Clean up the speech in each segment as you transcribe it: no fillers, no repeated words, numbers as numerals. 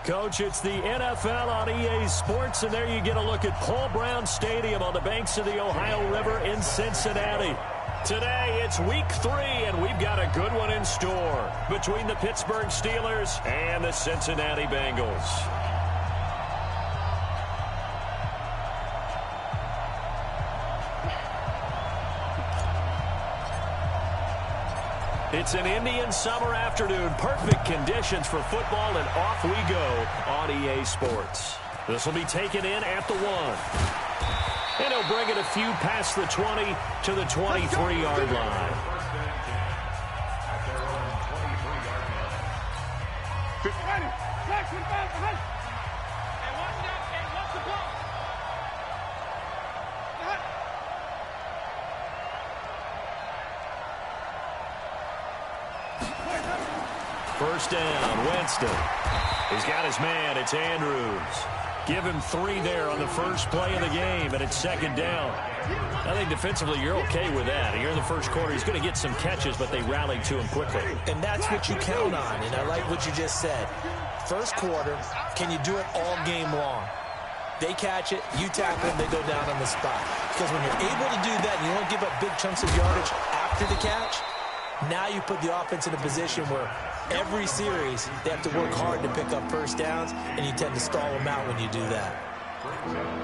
Coach, it's the NFL on EA Sports, and there you get a look at Paul Brown Stadium on the banks of the Ohio River in Cincinnati. Today, it's week 3, and we've got a good one in store between the Pittsburgh Steelers and the Cincinnati Bengals. It's an Indian summer afternoon. Perfect conditions for football, and off we go on EA Sports. This will be taken in at the 1. And he'll bring it a few past the 20 to the 23-yard line. First down, Winston. He's got his man. It's Andrews. Give him 3 there on the first play of the game, and it's second down. I think defensively you're okay with that. Here in the first quarter, he's going to get some catches, but they rallied to him quickly. And that's what you count on, and I like what you just said. First quarter, can you do it all game long? They catch it, you tackle them, they go down on the spot. Because when you're able to do that and you don't give up big chunks of yardage after the catch, now you put the offense in a position where every series they have to work hard to pick up first downs, and you tend to stall them out when you do that.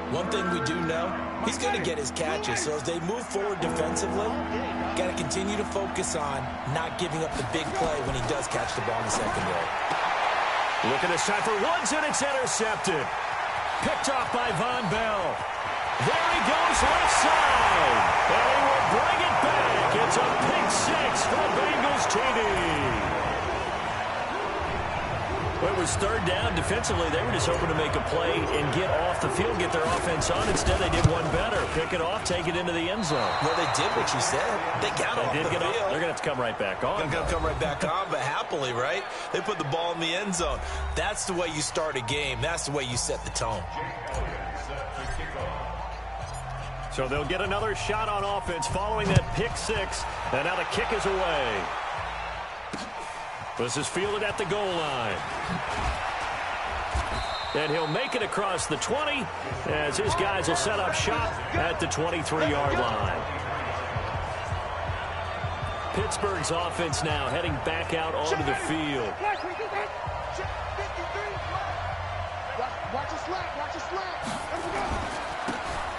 One thing we do know, he's going to get his catches. So as they move forward defensively, got to continue to focus on not giving up the big play when he does catch the ball in the secondary. Look at this time for Woods, and it's intercepted. Picked off by Von Bell. There he goes left side. And he will bring it back. It's a pick 6 for Bengals TD. Well, it was third down. Defensively, they were just hoping to make a play and get off the field, get their offense on. Instead, they did one better. Pick it off, take it into the end zone. Well, they did what you said. They got off the field. They're going to have to come right back on. They're going to come right back on, but happily, right? They put the ball in the end zone. That's the way you start a game. That's the way you set the tone. So they'll get another shot on offense following that pick 6. And now the kick is away. This is fielded at the goal line. And he'll make it across the 20 as his guys will set up shop at the 23-yard line. Pittsburgh's offense now heading back out onto the field.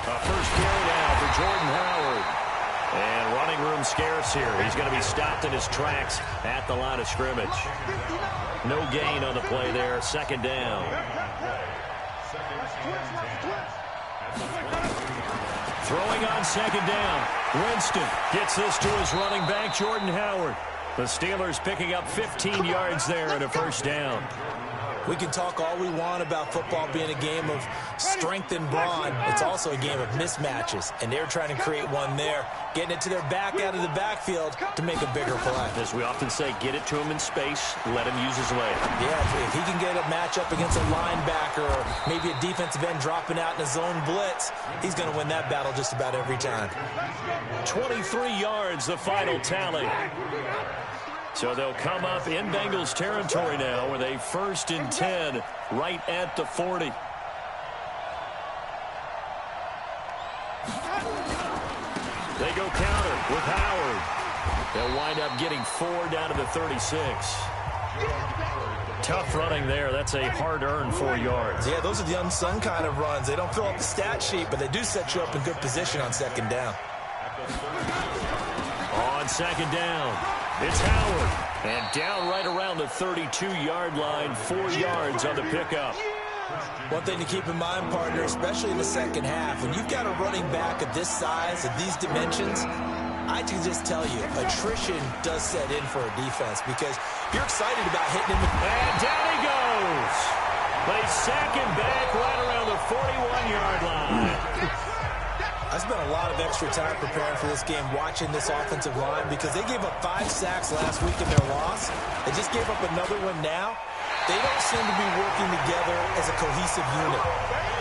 A first carry now for Jordan Howard. And running room scarce here. He's going to be stopped in his tracks at the line of scrimmage. No gain on the play there. Second down. Throwing on second down. Winston gets this to his running back, Jordan Howard. The Steelers picking up 15 yards there and a first down. We can talk all we want about football being a game of strength and brawn. It's also a game of mismatches, and they're trying to create one there, getting it to their back out of the backfield to make a bigger play. As we often say, get it to him in space, let him use his leg. Yeah, if he can get a matchup against a linebacker or maybe a defensive end dropping out in a zone blitz, he's going to win that battle just about every time. 23 yards, the final tally. So they'll come up in Bengals territory now with a 1st and 10 right at the 40. They go counter with Howard. They'll wind up getting 4 down to the 36. Tough running there. That's a hard-earned 4 yards. Yeah, those are the unsung kind of runs. They don't fill up the stat sheet, but they do set you up in good position on second down. On second down, it's Howard. And down right around the 32-yard line, 4 yards on the pickup. One thing to keep in mind, partner, especially in the second half, when you've got a running back of this size, of these dimensions, I can just tell you, attrition does set in for a defense because you're excited about hitting him. And down he goes. They sack him back right around the 41-yard line. I spent a lot of extra time preparing for this game, watching this offensive line, because they gave up 5 sacks last week in their loss. They just gave up another one now. They don't seem to be working together as a cohesive unit.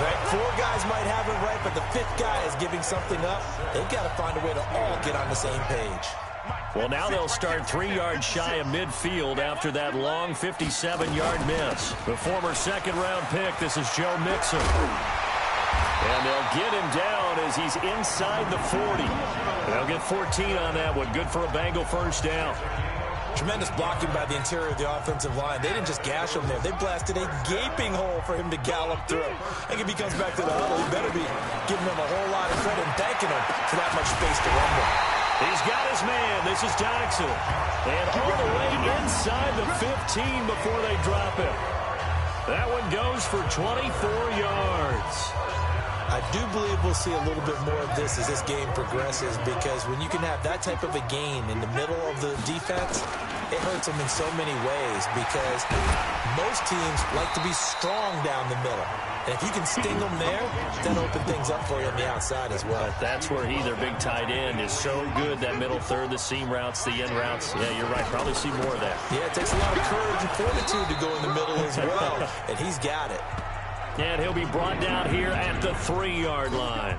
Right? 4 guys might have it right, but the 5th guy is giving something up. They've got to find a way to all get on the same page. Well, now they'll start 3 yards shy of midfield after that long 57-yard miss. The former second-round pick, this is Joe Mixon. And they'll get him down as he's inside the 40. They'll get 14 on that one. Good for a Bengal first down. Tremendous blocking by the interior of the offensive line. They didn't just gash him there. They blasted a gaping hole for him to gallop through. I think if he comes back to the huddle, he better be giving him a whole lot of credit and thanking him for that much space to run with. He's got his man. This is Jackson. And all the way inside the 15 before they drop him. That one goes for 24 yards. I do believe we'll see a little bit more of this as this game progresses, because when you can have that type of a gain in the middle of the defense, it hurts them in so many ways, because most teams like to be strong down the middle. And if you can sting them there, that'll open things up for you on the outside as well. But that's where their big tight end, is so good, that middle third, the seam routes, the end routes. Yeah, you're right. Probably see more of that. Yeah, it takes a lot of courage and fortitude to go in the middle as well, and he's got it. And he'll be brought down here at the 3-yard line.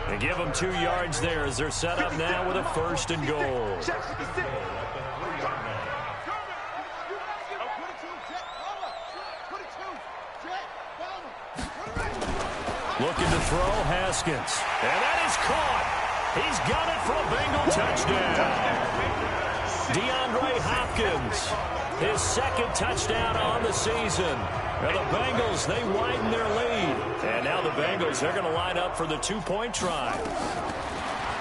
And give them 2 yards there as they're set up now with a 1st and goal. Looking to throw, Haskins. And that is caught. He's got it for a Bengal touchdown. DeAndre Hopkins, his 2nd touchdown on the season. And the Bengals, they widen their lead. And now the Bengals, they're going to line up for the 2-point try.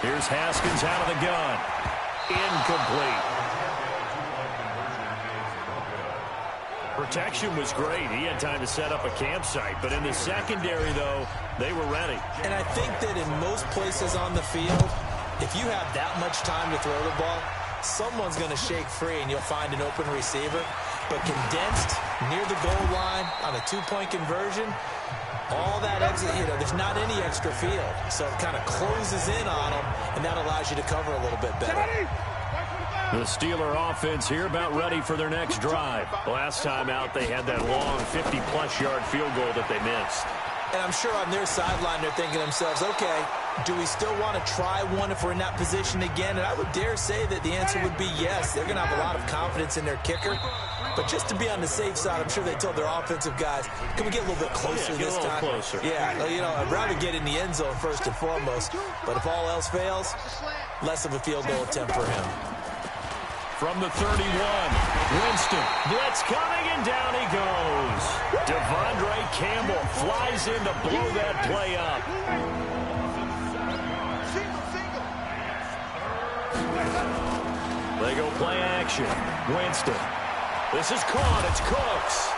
Here's Haskins out of the gun. Incomplete. Protection was great. He had time to set up a campsite. But in the secondary, though, they were ready. And I think that in most places on the field, if you have that much time to throw the ball, someone's going to shake free and you'll find an open receiver. But condensed near the goal line on a 2-point conversion, all that exit, there's not any extra field. So it kind of closes in on them, and that allows you to cover a little bit better. The Steeler offense here about ready for their next drive. Last time out, they had that long 50-plus yard field goal that they missed. And I'm sure on their sideline they're thinking to themselves, okay, do we still want to try one if we're in that position again? And I would dare say that the answer would be yes. They're going to have a lot of confidence in their kicker. But just to be on the safe side, I'm sure they told their offensive guys, can we get a little bit closer this time? Closer. Yeah, I'd rather get in the end zone first and foremost. But if all else fails, less of a field goal attempt for him. From the 31, Winston. Blitz coming, and down he goes. Devondre Campbell flies in to blow that play up. They go play action. Winston. This is caught. It's Cooks.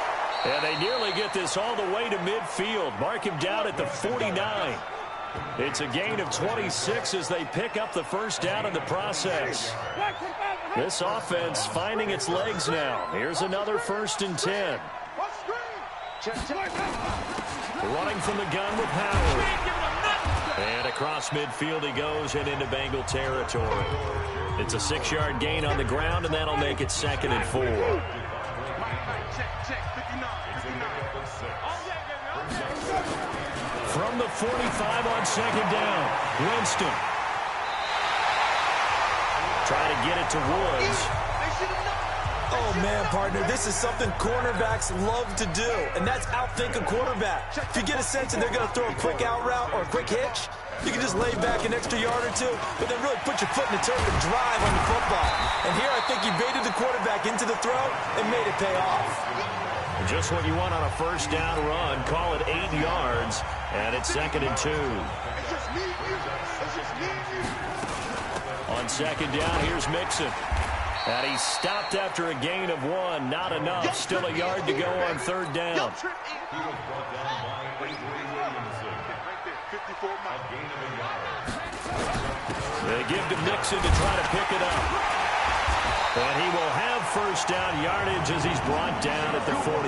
And they nearly get this all the way to midfield. Mark him down at the 49. It's a gain of 26 as they pick up the 1st down in the process. This offense finding its legs now. Here's another 1st and 10. Running from the gun with Howard. And across midfield he goes and into Bengal territory. It's a 6-yard gain on the ground, and that'll make it 2nd and 4. From the 45 on 2nd down, Winston. Try to get it to Woods. Oh, man, partner, this is something cornerbacks love to do, and that's outthink a quarterback. If you get a sense that they're going to throw a quick out route or a quick hitch, you can just lay back an extra yard or two, but then really put your foot in the turf and drive on the football. And here I think he baited the quarterback into the throw and made it pay off. Just what you want on a 1st down run. Call it 8 yards, and it's 2nd and 2. On 2nd down, here's Mixon. And he's stopped after a gain of 1. Not enough. Still a yard to go on 3rd down. They give to Mixon to try to pick it up. And he will have 1st down yardage as he's brought down at the 41.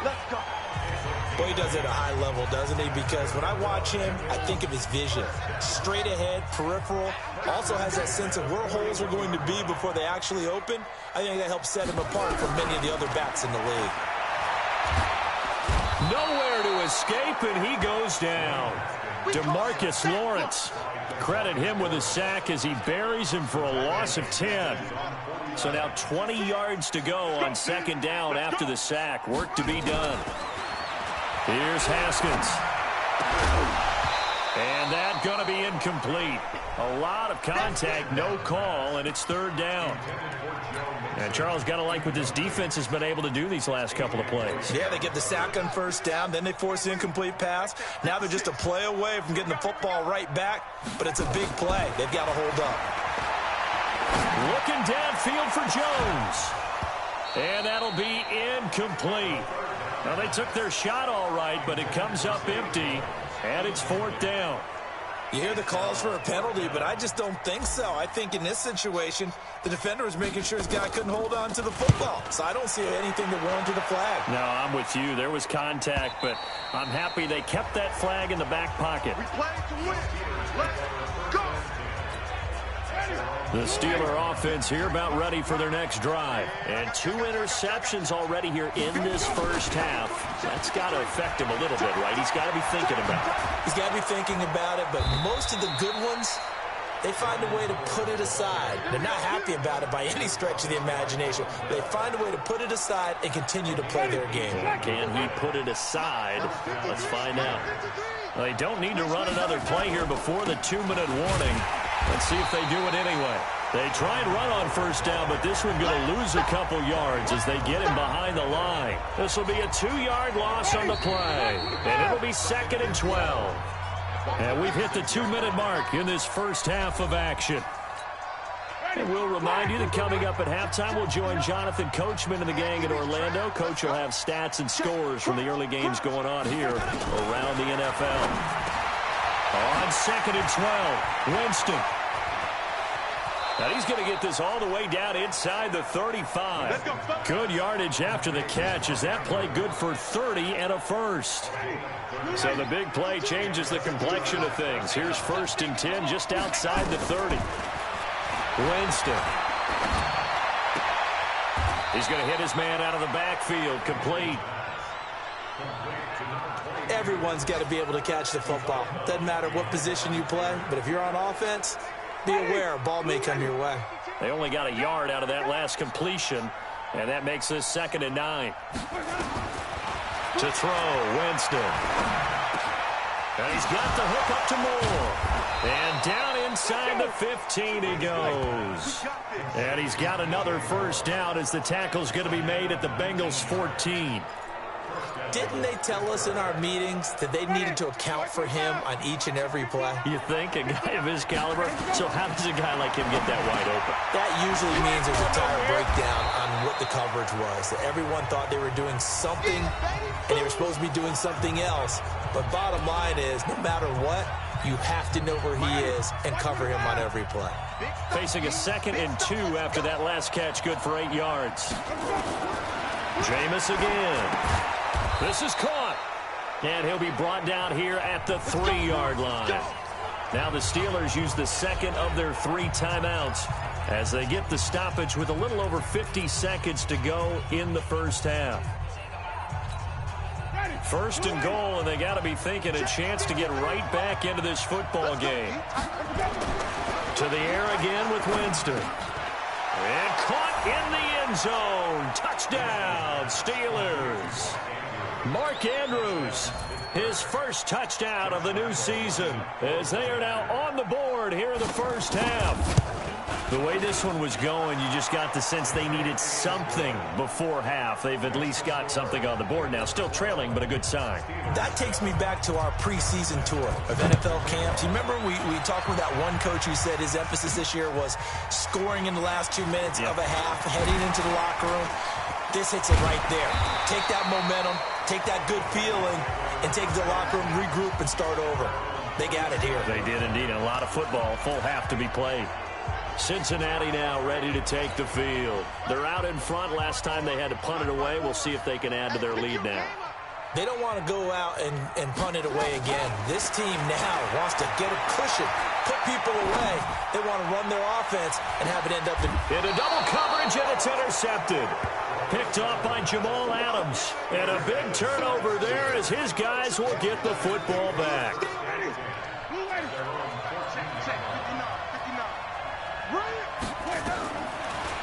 Let's go. Boy, he does it at a high level, doesn't he? Because when I watch him, I think of his vision. Straight ahead, peripheral. Also has that sense of where holes are going to be before they actually open. I think that helps set him apart from many of the other backs in the league. Nowhere to escape, and he goes down. DeMarcus Lawrence. Credit him with a sack as he buries him for a loss of 10. So now 20 yards to go on second down after the sack. Work to be done. Here's Haskins. And that's going to be incomplete. A lot of contact, no call, and it's third down. And Charles, got to like what this defense has been able to do these last couple of plays. Yeah, they get the sack on first down, then they force the incomplete pass. Now they're just a play away from getting the football right back, but it's a big play. They've got to hold up. Looking downfield for Jones. And that'll be incomplete. Now, they took their shot all right, but it comes up empty, and it's fourth down. You hear the calls for a penalty, but I just don't think so. I think in this situation, the defender was making sure his guy couldn't hold on to the football. So I don't see anything that warranted a flag. No, I'm with you. There was contact, but I'm happy they kept that flag in the back pocket. We play to win. Let's go. The Steeler offense here about ready for their next drive. And 2 interceptions already here in this first half. That's got to affect him a little bit, right? He's got to be thinking about it. He's got to be thinking about it, but most of the good ones, they find a way to put it aside. They're not happy about it by any stretch of the imagination. They find a way to put it aside and continue to play their game. Can he put it aside? Let's find out. Well, they don't need to run another play here before the 2-minute warning. Let's see if they do it anyway. They try and run on first down, but this one going to lose a couple yards as they get him behind the line. This will be a 2-yard loss on the play, and it'll be 2nd and 12. And we've hit the 2-minute mark in this first half of action. And we'll remind you that coming up at halftime, we'll join Jonathan Coachman and the gang in Orlando. Coach will have stats and scores from the early games going on here around the NFL. On 2nd and 12, Winston. Now he's going to get this all the way down inside the 35. Good yardage after the catch. Is that play good for 30 and a first? So the big play changes the complexion of things. Here's 1st and 10 just outside the 30. Winston. He's going to hit his man out of the backfield. Complete. Everyone's got to be able to catch the football. Doesn't matter what position you play, but if you're on offense, be aware a ball may come your way. They only got a yard out of that last completion, and that makes this 2nd and 9. To throw, Winston. And he's got the hook up to Moore. And down inside the 15 he goes. And he's got another first down as the tackle's going to be made at the Bengals 14. Didn't they tell us in our meetings that they needed to account for him on each and every play? You think? A guy of his caliber? So how does a guy like him get that wide open? That usually means there's a tire breakdown on what the coverage was. That everyone thought they were doing something, and they were supposed to be doing something else. But bottom line is, no matter what, you have to know where he is and cover him on every play. Facing a 2nd and 2 after that last catch, good for 8 yards. Jameis again. This is caught. And he'll be brought down here at the 3-yard line. Now the Steelers use the 2nd of their 3 timeouts as they get the stoppage with a little over 50 seconds to go in the first half. 1st and goal, and they got to be thinking a chance to get right back into this football game. To the air again with Winston. And caught in the end zone. Touchdown, Steelers. Mark Andrews, his first touchdown of the new season, as they are now on the board here in the first half. The way this one was going, you just got the sense they needed something before half. They've at least got something on the board now. Still trailing, but a good sign. That takes me back to our preseason tour of NFL camps. You remember we talked with that one coach who said his emphasis this year was scoring in the last 2 minutes of a half, heading into the locker room. This hits it right there. Take that momentum, take that good feeling, and take the locker room, regroup, and start over. They got it here. They did indeed. A lot of football, full half to be played. Cincinnati now ready to take the field. They're out in front. Last time they had to punt it away. We'll see if they can add to their lead now. They don't want to go out and punt it away again. This team now wants to get a cushion, put people away. They want to run their offense and have it end up in a double coverage, and it's intercepted. picked off by Jamal Adams. And a big turnover there as his guys will get the football back.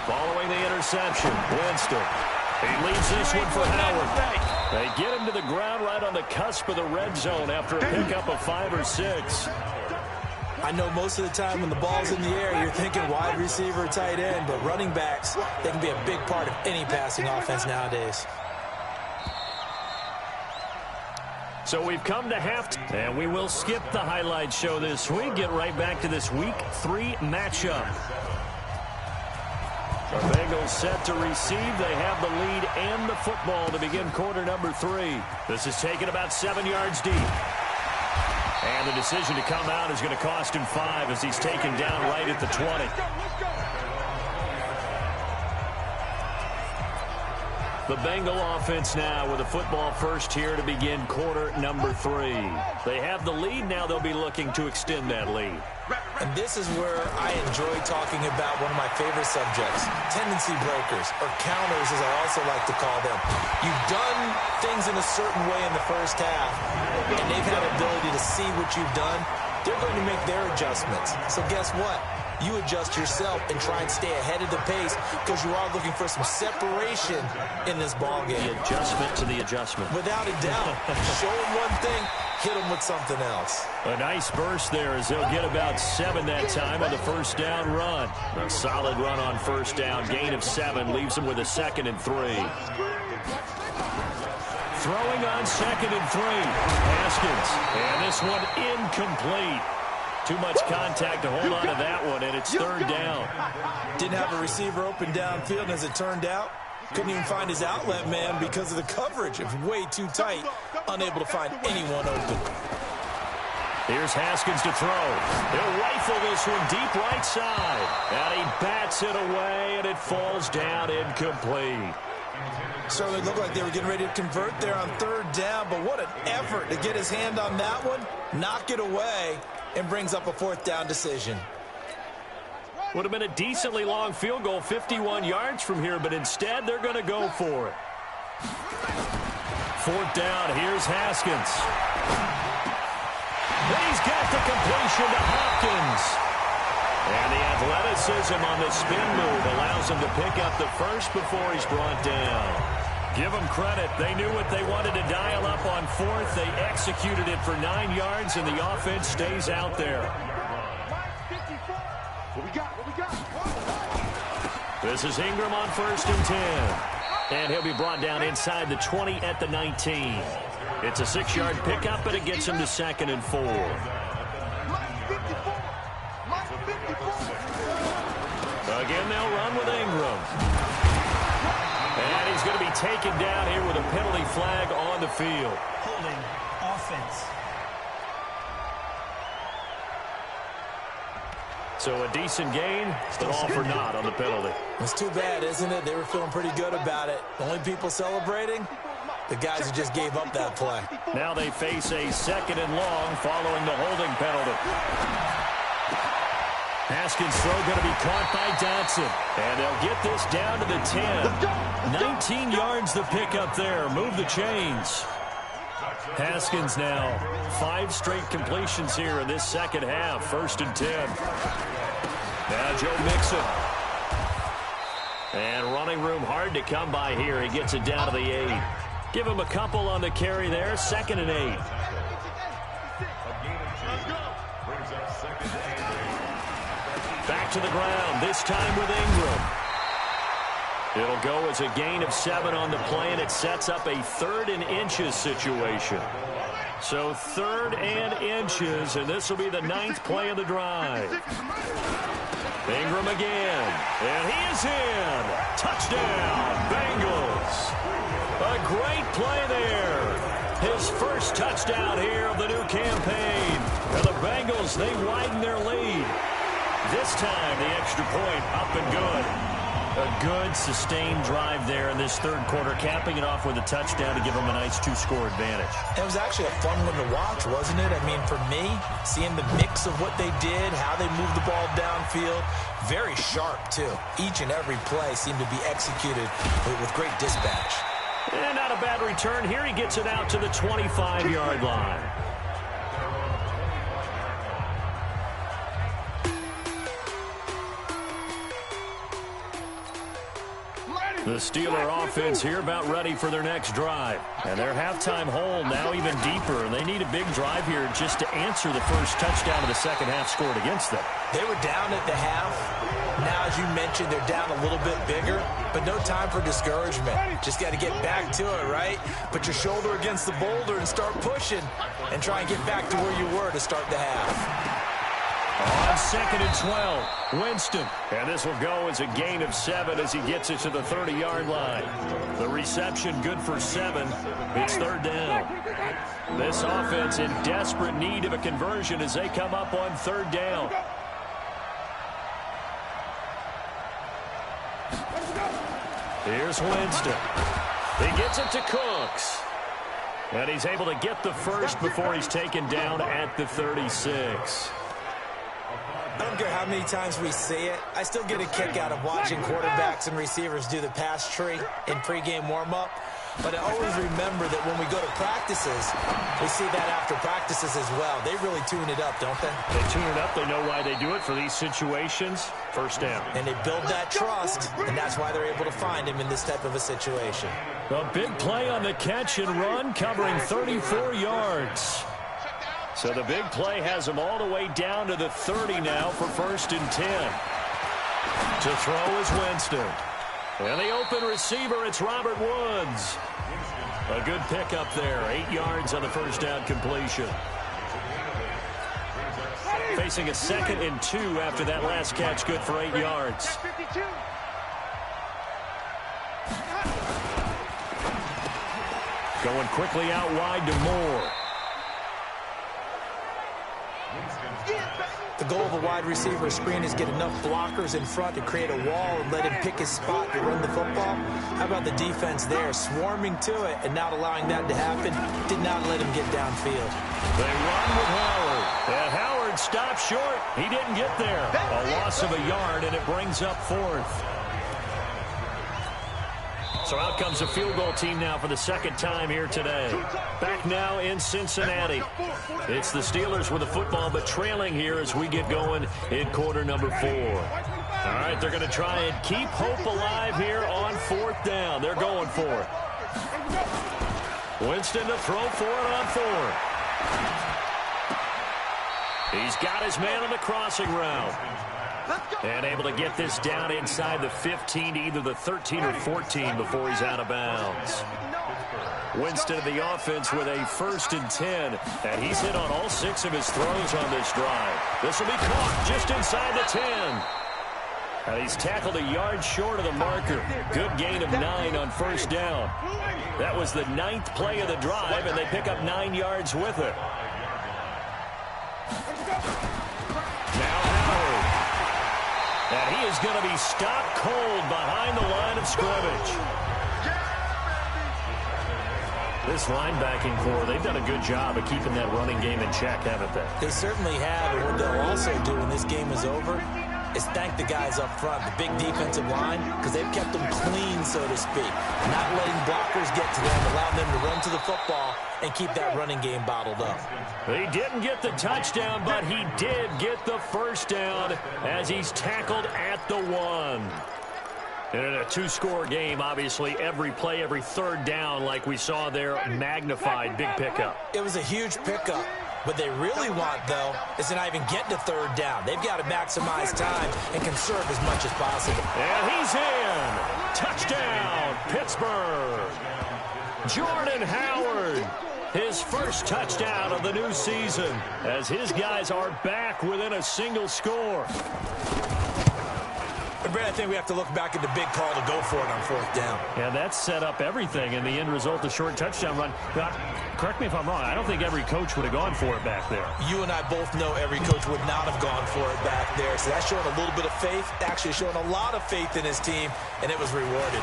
Following the interception, Winston. He leads this one for Howard. They get him to the ground right on the cusp of the red zone after a pickup of 5 or 6. I know most of the time when the ball's in the air, you're thinking wide receiver, tight end, but running backs, they can be a big part of any passing offense nowadays. So we've come to halftime, and we will skip the highlight show this week. Get right back to this Week 3 matchup. The Bengals set to receive. They have the lead and the football to begin quarter number 3. This is taken about 7 yards deep. And the decision to come out is going to cost him 5 as he's taken down right at the 20. The Bengal offense now with the football first here to begin quarter number 3. They have the lead. Now they'll be looking to extend that lead. And this is where I enjoy talking about one of my favorite subjects, tendency breakers, or counters as I also like to call them. You've done things in a certain way in the first half, and they've had the ability to see what you've done. They're going to make their adjustments. So guess what? You adjust yourself and try and stay ahead of the pace because you are looking for some separation in this ball game. The adjustment to the adjustment. Without a doubt. Show them one thing, hit them with something else. A nice burst there as they'll get about 7 that time on the first down run. A solid run on first down. Gain of 7 leaves them with a 2nd and 3. Throwing on 2nd and 3. Haskins. And this one incomplete. Too much contact to hold on to that one, and it's 3rd down. Didn't have a receiver open downfield, and as it turned out, couldn't even find his outlet man because of the coverage. It was way too tight, unable to find anyone open. Here's Haskins to throw. He'll rifle this one deep right side. And he bats it away, and it falls down incomplete. Certainly looked like they were getting ready to convert there on 3rd down, but what an effort to get his hand on that one, knock it away, and brings up a 4th down decision. Would have been a decently long field goal, 51 yards from here, but instead they're going to go for it. 4th down, here's Haskins. And he's got the completion to Hopkins. And the athleticism on the spin move allows him to pick up the first before he's brought down. Give them credit. They knew what they wanted to dial up on 4th. They executed it for 9 yards, and the offense stays out there. This is Ingram on 1st and 10. And he'll be brought down inside the 20 at the 19. It's a 6-yard pickup, but it gets him to 2nd and 4. Again, they'll run with Ingram. And he's going to be taken down here with a penalty flag on the field. Holding offense. So a decent gain, but all for naught on the penalty. It's too bad, isn't it? They were feeling pretty good about it. The only people celebrating, the guys who just gave up that play. Now they face a 2nd and long following the holding penalty. Haskins' throw going to be caught by Dotson. And they'll get this down to the 10. 19 yards the pickup there. Move the chains. Haskins now 5 straight completions here in this second half. 1st and 10. Now Joe Mixon. And running room hard to come by here. He gets it down to the 8. Give him a couple on the carry there. 2nd and 8. Back to the ground, this time with Ingram. It'll go as a gain of 7 on the play, and it sets up a 3rd and inches situation. So 3rd and inches, and this will be the 9th play of the drive. Ingram again, and he is in. Touchdown, Bengals. A great play there. His first touchdown here of the new campaign. And the Bengals, they widen their lead. This time, the extra point up and good. A good, sustained drive there in this third quarter, capping it off with a touchdown to give them a nice 2-score advantage. It was actually a fun one to watch, wasn't it? I mean, for me, seeing the mix of what they did, how they moved the ball downfield, very sharp, too. Each and every play seemed to be executed with great dispatch. And not a bad return. Here he gets it out to the 25-yard line. The Steeler offense here about ready for their next drive. And their halftime hole now even deeper. And they need a big drive here just to answer the first touchdown of the second half scored against them. They were down at the half. Now, as you mentioned, they're down a little bit bigger, but no time for discouragement. Just got to get back to it, right? Put your shoulder against the boulder and start pushing and try and get back to where you were to start the half. On 2nd and 12, Winston. And this will go as a gain of 7 as he gets it to the 30-yard line. The reception good for 7. It's third down. This offense in desperate need of a conversion as they come up on third down. Here's Winston. He gets it to Cooks. And he's able to get the first before he's taken down at the 36. I don't care how many times we see it. I still get a kick out of watching quarterbacks and receivers do the pass tree in pregame warm-up. But I always remember that when we go to practices, we see that after practices as well. They really tune it up, don't they? They tune it up. They know why they do it for these situations. First down. And they build that trust, and that's why they're able to find him in this type of a situation. A big play on the catch and run, covering 34 yards. So the big play has him all the way down to the 30 now for 1st and 10. To throw is Winston. And the open receiver, it's Robert Woods. A good pickup there. 8 yards on the first down completion. Facing a 2nd and 2 after that last catch, good for 8 yards. Going quickly out wide to Moore. The goal of a wide receiver screen is get enough blockers in front to create a wall and let him pick his spot to run the football. How about the defense there, swarming to it and not allowing that to happen? Did not let him get downfield. They run with Howard. And Howard stopped short. He didn't get there. A loss of a yard, and it brings up 4th. So out comes a field goal team now for the second time here today. Back now in Cincinnati. It's the Steelers with the football, but trailing here as we get going in quarter number 4. All right, they're going to try and keep hope alive here on 4th down. They're going for it. Winston to throw for it on 4th. He's got his man on the crossing route. And able to get this down inside the 15 to either the 13 or 14 before he's out of bounds. Winston of the offense with a 1st and 10. And he's hit on all 6 of his throws on this drive. This will be caught just inside the 10. And he's tackled a yard short of the marker. Good gain of 9 on 1st down. That was the 9th play of the drive, and they pick up 9 yards with it. And he is going to be stopped cold behind the line of scrimmage. This linebacking core, they've done a good job of keeping that running game in check, haven't they? They certainly have, and what they'll also do when this game is over is thank the guys up front, the big defensive line, because they've kept them clean, so to speak. Not letting blockers get to them, allowing them to run to the football and keep that running game bottled up. He didn't get the touchdown, but he did get the first down as he's tackled at the 1. And in a 2-score game, obviously, every play, every 3rd down, like we saw there, magnified, big pickup. It was a huge pickup. What they really want, though, is to not even get to 3rd down. They've got to maximize time and conserve as much as possible. And he's in. Touchdown, Pittsburgh. Jordan Howard, his first touchdown of the new season, as his guys are back within a single score. Brad, I think we have to look back at the big call to go for it on 4th down. Yeah, that set up everything, and the end result, the short touchdown run. God, correct me if I'm wrong, I don't think every coach would have gone for it back there. You and I both know every coach would not have gone for it back there, so that's showing a little bit of faith, actually showing a lot of faith in his team, and it was rewarded.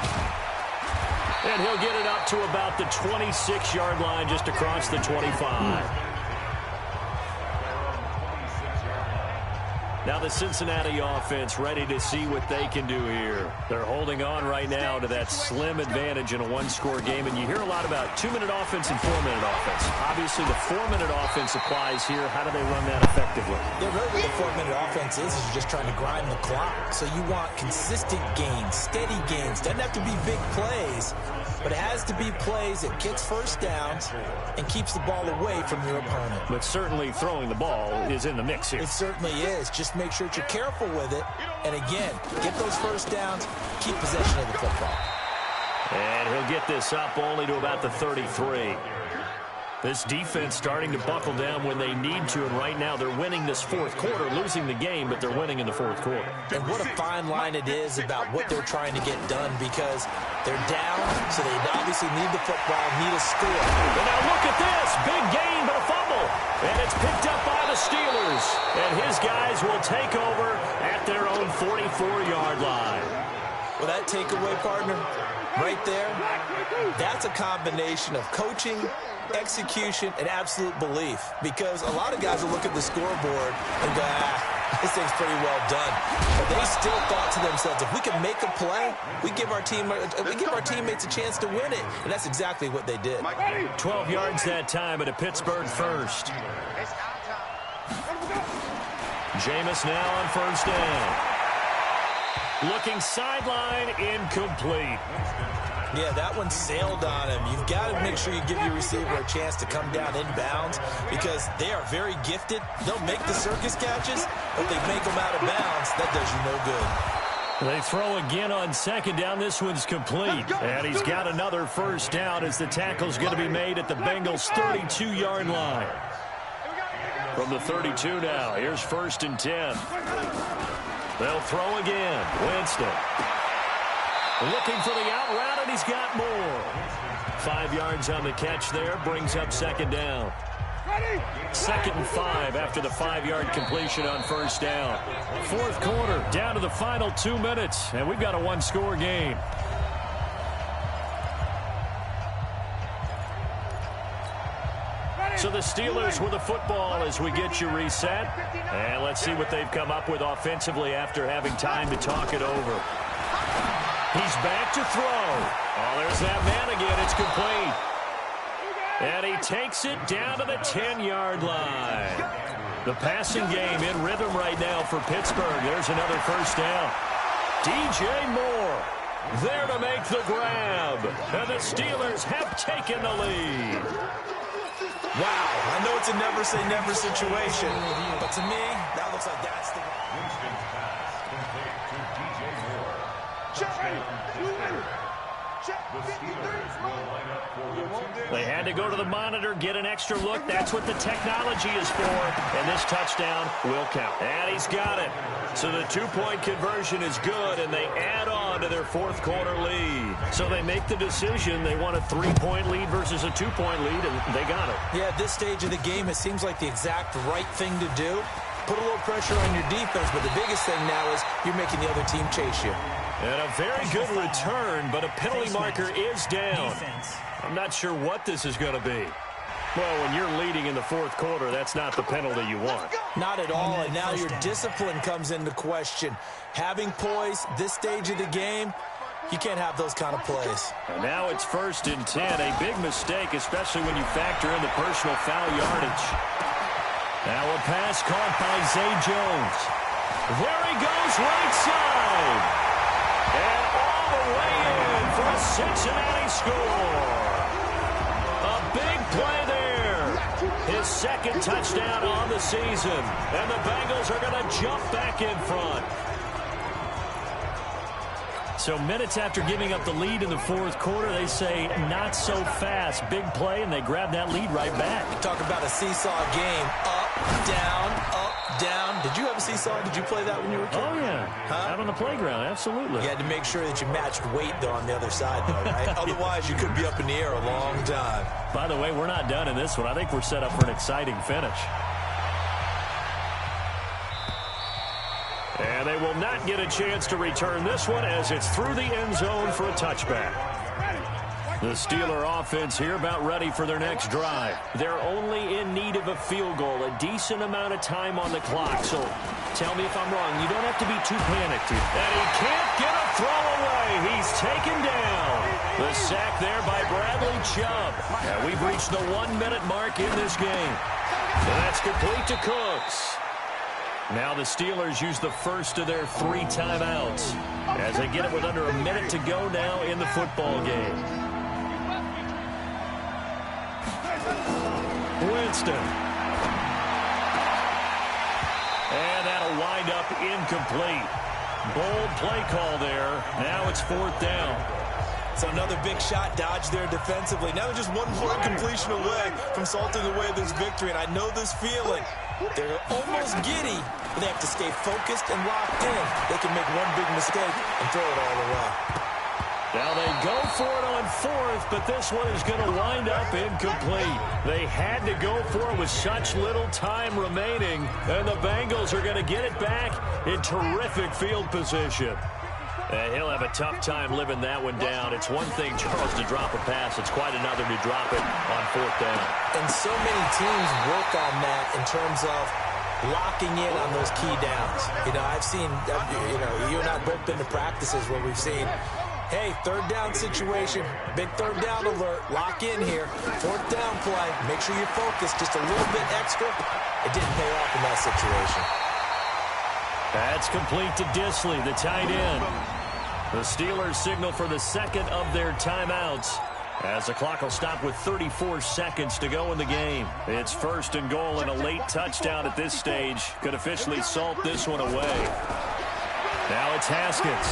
And he'll get it up to about the 26-yard line, just across the 25. Now the Cincinnati offense ready to see what they can do here. They're holding on right now to that slim advantage in a one-score game, and you hear a lot about 2-minute offense and 4-minute offense. Obviously, the 4-minute offense applies here. How do they run that effectively? Yeah, really what the 4-minute offense is you're just trying to grind the clock. So you want consistent gains, steady gains. Doesn't have to be big plays, but it has to be plays that gets first downs and keeps the ball away from your opponent. But certainly throwing the ball is in the mix here. It certainly is. Just make sure that you're careful with it. And again, get those first downs, keep possession of the football. And he'll get this up only to about the 33. This defense starting to buckle down when they need to, and right now they're winning this 4th quarter, losing the game, but they're winning in the 4th quarter. And what a fine line it is about what they're trying to get done, because they're down, so they obviously need the football, need a score. And now look at this, big gain, but a fumble. And it's picked up by the Steelers. And his guys will take over at their own 44-yard line. Well, that takeaway, partner, right there, that's a combination of coaching, execution, and absolute belief. Because a lot of guys will look at the scoreboard and go, this thing's pretty well done. But they still thought to themselves, if we can make a play, we give our teammates a chance to win it. And that's exactly what they did. 12 yards that time at a Pittsburgh first. Jameis now on first down. Looking sideline, incomplete. Yeah, that one sailed on him. You've got to make sure you give your receiver a chance to come down inbounds, because they are very gifted. They'll make the circus catches, but they make them out of bounds. That does you no good. They throw again on 2nd down. This one's complete. And he's got another first down as the tackle's going to be made at the Bengals' 32-yard line. From the 32 now, here's 1st and 10. They'll throw again. Winston. Looking for the out route, and he's got more. 5 yards on the catch there, brings up 2nd down. 2nd and 5 after the 5-yard completion on first down. 4th quarter, down to the final 2 minutes, and we've got a one-score game. So the Steelers with the football as we get you reset. And let's see what they've come up with offensively after having time to talk it over. He's back to throw. Oh, there's that man again. It's complete. And he takes it down to the 10-yard line. The passing game in rhythm right now for Pittsburgh. There's another first down. DJ Moore there to make the grab. And the Steelers have taken the lead. Wow, I know it's a never-say-never situation, but to me, that looks like that's the... They had to go to the monitor, get an extra look. That's what the technology is for. And this touchdown will count. And he's got it. So the two-point conversion is good, and they add on to their fourth quarter lead. So they make the decision. They want a three-point lead versus a two-point lead, and they got it. Yeah, at this stage of the game, it seems like the exact right thing to do. Put a little pressure on your defense, but the biggest thing now is you're making the other team chase you. And a very good return, but a penalty marker is down. I'm not sure what this is going to be. Well, when you're leading in the fourth quarter, that's not the penalty you want. Not at all, and now your discipline comes into question. Having poise this stage of the game, you can't have those kind of plays. And now it's 1st and 10, a big mistake, especially when you factor in the personal foul yardage. Now a pass caught by Zay Jones. There he goes, right side. And all the way in for a Cincinnati score. A big play there. His second touchdown on the season. And the Bengals are going to jump back in front. So minutes after giving up the lead in the fourth quarter, they say not so fast. Big play, and they grab that lead right back. Talk about a seesaw game. Up, Down, up, down. Did you ever see something? Did you play that when you were a kid? Oh, yeah. Huh? Out on the playground, absolutely. You had to make sure that you matched weight, though, on the other side, though, right? Otherwise, you could be up in the air a long time. By the way, we're not done in this one. I think we're set up for an exciting finish. And they will not get a chance to return this one as it's through the end zone for a touchback. The Steeler offense here about ready for their next drive. They're only in need of a field goal, a decent amount of time on the clock. So tell me if I'm wrong. You don't have to be too panicked here. And he can't get a throw away. He's taken down. The sack there by Bradley Chubb. And we've reached the 1-minute mark in this game. So that's complete to Cooks. Now the Steelers use the first of their 3 timeouts as they get it with under a minute to go now in the football game. Winston. And that'll wind up incomplete. Bold play call there. Now it's 4th down. So another big shot dodged there defensively. Now just one more incompletion away from salting away this victory. And I know this feeling. They're almost giddy, but they have to stay focused and locked in. They can make one big mistake and throw it all away. Now they go for it on 4th, but this one is going to wind up incomplete. They had to go for it with such little time remaining, and the Bengals are going to get it back in terrific field position. He'll have a tough time living that one down. It's one thing, Charles, to drop a pass. It's quite another to drop it on 4th down. And so many teams work on that in terms of locking in on those key downs. You know, I've seen, you and I both been to practices where we've seen, hey, 3rd down situation, big 3rd down alert, lock in here, 4th down play, make sure you're focused just a little bit extra. It didn't pay off in that situation. That's complete to Disley, the tight end. The Steelers signal for the second of their timeouts as the clock will stop with 34 seconds to go in the game. It's 1st and goal, and a late touchdown at this stage could officially salt this one away. Now it's Haskins.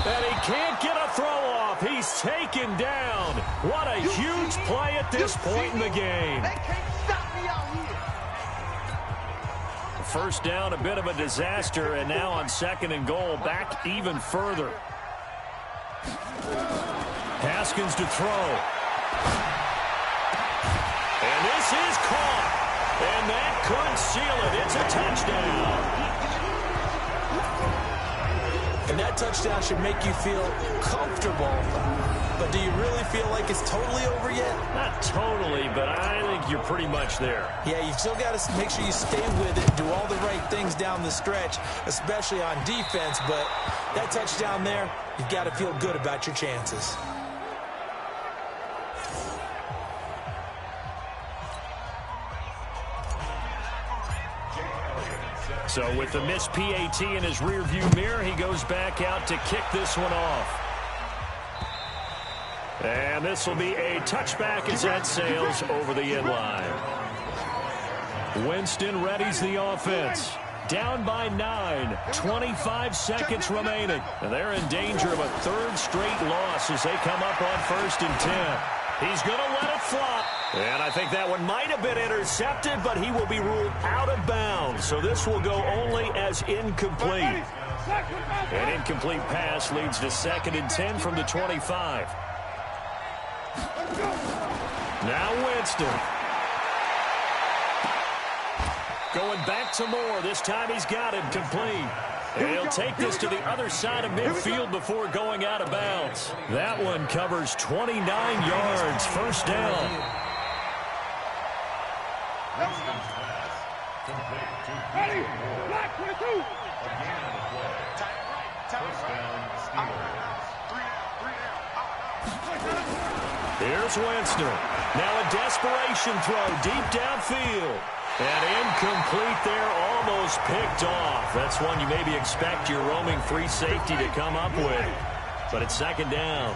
And he can't get a throw off. He's taken down. What a huge play at this point in the game. First down, a bit of a disaster, and now on 2nd and goal, back even further. Haskins to throw. And this is caught. And that could seal it. It's a touchdown. And that touchdown should make you feel comfortable. But do you really feel like it's totally over yet? Not totally, but I think you're pretty much there. Yeah, you've still got to make sure you stay with it, do all the right things down the stretch, especially on defense. But that touchdown there, you've got to feel good about your chances. So with the missed PAT in his rearview mirror, he goes back out to kick this one off. And this will be a touchback as that sails over the end line. Winston readies the offense. Down by 9, 25 seconds remaining. And they're in danger of a 3rd straight loss as they come up on 1st and 10. He's going to let it fly. And I think that one might have been intercepted, but he will be ruled out of bounds. So this will go only as incomplete. An incomplete pass leads to 2nd and 10 from the 25. Now Winston. Going back to Moore. This time he's got him complete. And he'll take this to the other side of midfield before going out of bounds. That one covers 29 yards. First down. Ready? Black 22. Here's Winston. Now a desperation throw deep downfield. And incomplete there, almost picked off. That's one you maybe expect your roaming free safety to come up with. But it's 2nd down.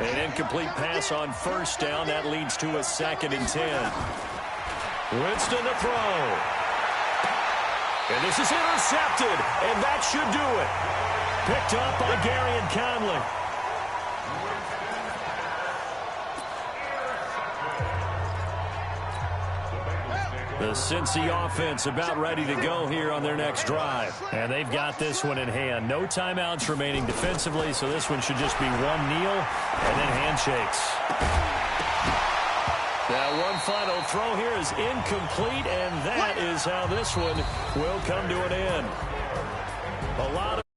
An incomplete pass on 1st down. That leads to a 2nd and 10. Winston to throw. And this is intercepted. And that should do it. Picked up by Gary and Conley. The Cincy offense about ready to go here on their next drive. And they've got this one in hand. No timeouts remaining defensively, so this one should just be one kneel and then handshakes. Now one final throw here is incomplete, and that is how this one will come to an end. A lot of